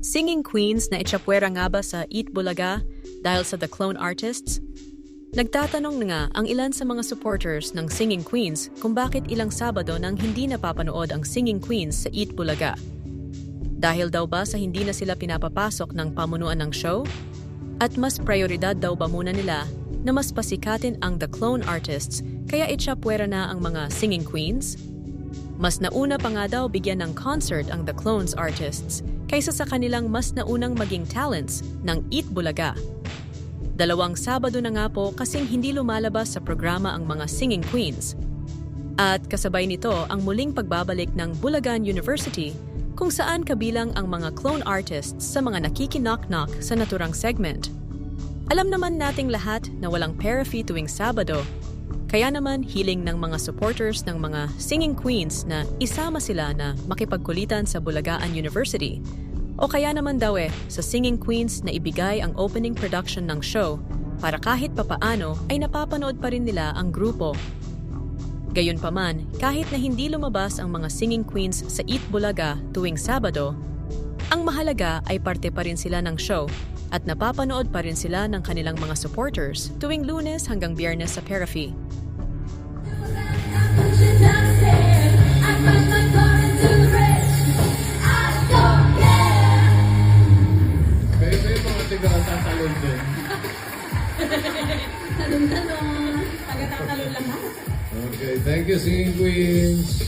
Singing queens na itsapwera nga ba sa Eat Bulaga dahil sa The Clone Artists? Nagtatanong na nga ang ilan sa mga supporters ng Singing Queens kung bakit ilang Sabado nang hindi napapanood ang Singing Queens sa Eat Bulaga. Dahil daw ba sa hindi na sila pinapapasok ng pamunuan ng show? At mas prioridad daw ba muna nila na mas pasikatin ang The Clone Artists kaya itsapwera na ang mga Singing Queens? Mas nauna pa nga daw bigyan ng concert ang The Clones Artists kaysa sa kanilang mas naunang maging talents ng Eat Bulaga. 2 Sabado na nga po kasing hindi lumalabas sa programa ang mga Singing Queens. At kasabay nito ang muling pagbabalik ng Bulagan University kung saan kabilang ang mga clone artists sa mga nakiki-knock-knock sa naturang segment. Alam naman nating lahat na walang pera fee tuwing Sabado, kaya naman hiling ng mga supporters ng mga Singing Queens na isama sila na makipagkulitan sa Bulagaan University. O kaya naman daw sa Singing Queens na ibigay ang opening production ng show para kahit papaano ay napapanood pa rin nila ang grupo. Gayunpaman, kahit na hindi lumabas ang mga Singing Queens sa Eat Bulaga tuwing Sabado, ang mahalaga ay parte pa rin sila ng show at napapanood pa rin sila ng kanilang mga supporters tuwing Lunes hanggang Biyernes sa Perafee. Tatalon din. Talon-talon. Taga-tatalon lahat. Okay, thank you, Singing Queens.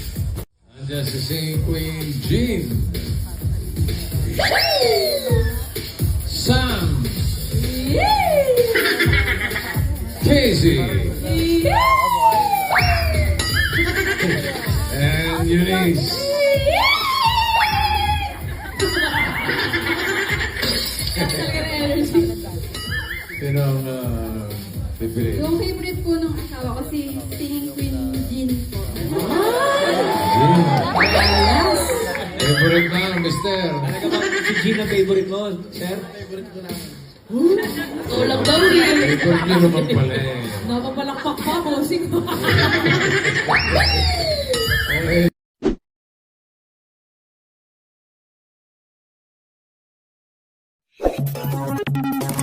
Andiyan si Singing Queen Jean. Sam. Casey. And Eunice. Sino ang favorite? Yung favorite po ng asawa ko si Singing Queen Jean po. Jean. Favorite na, mister. Talaga ba si Jean ang favorite mo, sir? Favorite ko naman. Tulog daw eh. Favorite niyo naman pala eh. Napapalakpak pa ako. Sige. Okay.